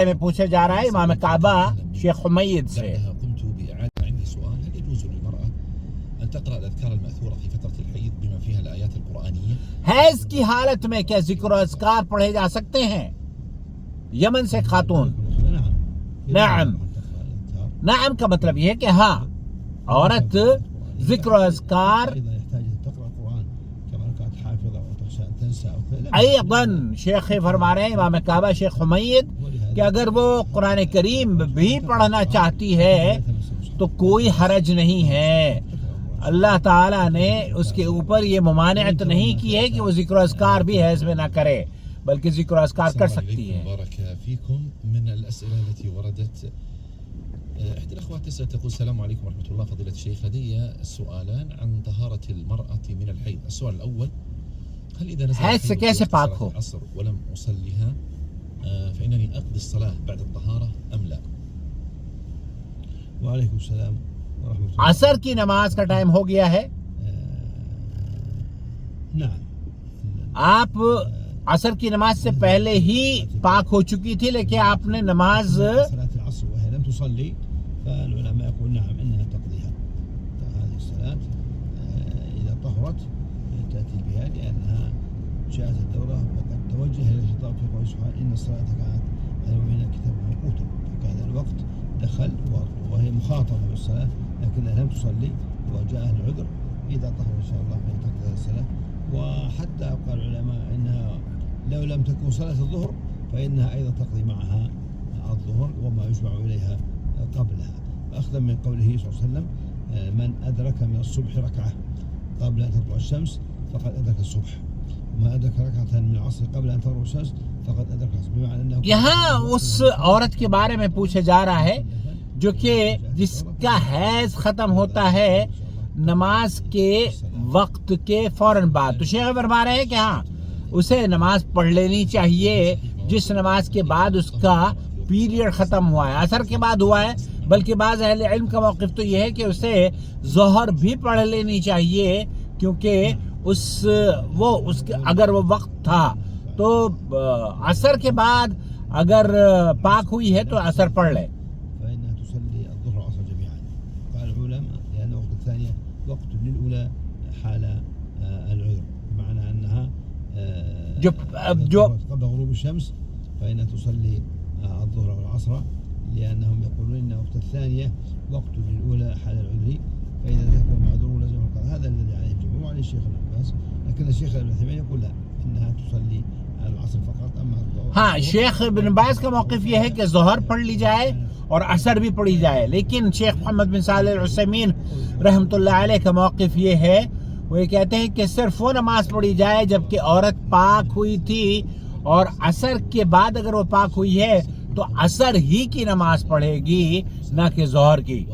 میں پوچھا جا رہا ہے امام کعبہ شیخ حمید سے. قمت بإعادة عندي سؤال. هل يجوز للمرأة أن تقرأ الأذكار المأثورة في فترة الحيض بما فيها الآيات القرآنية؟ حیض کی حالت میں کیا ذکر و اذکار پڑھے جا سکتے ہیں؟ یمن سے خاتون. نعم. نعم کا مطلب یہ ہے کہ ہاں عورت ذکر و اذکار ایضاً شیخ فرما رہے ہیں امام کعبہ شیخ حمید کہ اگر وہ قرآن کریم بھی پڑھنا چاہتی ہے تو کوئی حرج نہیں ہے. اللہ تعالیٰ نے اس کے اوپر یہ ممانعت نہیں کی ہے کہ وہ ذکر و اذکار بھی حیض میں نہ کرے بلکہ ذکر و اذکار کر سکتی ہے. بارك فيكم. من الأسئلة التي وردت إحدى الأخوات تسأل تقول السلام عليكم ورحمة الله فضيلة الشيخ. لدي سؤالان عن طهارة المرأة من الحيض. السؤال الأول هل إذا نزل حیض سے کیسے پاک ہو؟ العصر ولم أصليها فإنني أقضي الصلاة بعد الطهارة أم لا؟ وعلیکم السلام ورحمۃ اللہ. عصر کی نماز کا ٹائم ہو گیا ہے. نعم آپ عصر کی نماز سے پہلے ہی پاک ہو چکی تھی لیکن آپ نے نماز صلاة العصر وهي لم تصلي فالعلماء يقول نعم إنها تقضيها هذه الصلاة إذا طهرت تأتي بها لأنها جاءت الدورة وقد توجه إلى الخطاب في قوله سبحانه إن الصلاة كانت على المؤمنين كتابا موقوتا. فكان الوقت دخل وهي مخاطبة بالصلاة لكنها لم تصلي وجاءها العذر. إذا طهر إن شاء الله فيتقضي هذه الصلاة. وحتى قال العلماء إنها لو لم تكن صلاة الظهر فإنها أيضا تقضي معها الظهر وما يجمع إليها قبلها. أخذا من قوله صلى الله عليه وسلم من أدرك من الصبح ركعة قبل أن تطلع الشمس فقد أدرك الصبح وما أدرك ركعة من العصر قبل أن تغرب الشمس فقد أدرك العصر. بمعنى أنه یہاں اس عورت کے بارے میں پوچھا جا رہا ہے جو کہ جس کا حیض ختم ہوتا ہے نماز کے وقت کے فوراً بعد. تو شیخ فرما رہے ہیں کہ ہاں اسے نماز پڑھ لینی چاہیے جس نماز کے بعد اس کا پیریڈ ختم ہوا ہے. عصر کے بعد ہوا ہے بلکہ بعض اہل علم کا موقف تو یہ ہے کہ اسے ظہر بھی پڑھ لینی چاہیے کیونکہ اگر وہ وقت تھا تو عصر کے بعد اگر پاک ہوئی ہے تو عصر پڑھ لے. فإنها تصلي الظهر والعصر جميعا. قال العلماء لأن وقت الثانية وقت للأولى حال العذر بمعنى أنها قبل غروب الشمس فإنها تصلي الظهر والعصر لأنهم يقولون إن وقت الثانية وقت للأولى حال العذر فإذا ذكر معذور لازم القضاء. هذا الذي عليه الجمهور وعليه الشيخ ابن باز. لكن الشيخ ابن عثيمين يقول لا إنها تصلي العصر فقط. أما ہاں شیخ ابن باز کا موقف یہ ہے کہ ظہر پڑھ لی جائے اور عصر بھی پڑھی جائے. لیکن شیخ محمد بن صالح العثیمین رحمۃ اللہ علیہ کا موقف یہ ہے وہ یہ کہتے ہیں کہ صرف وہ نماز پڑھی جائے جبکہ عورت پاک ہوئی تھی اور عصر کے بعد اگر وہ پاک ہوئی ہے تو عصر ہی کی نماز پڑھے گی نہ کہ ظہر کی.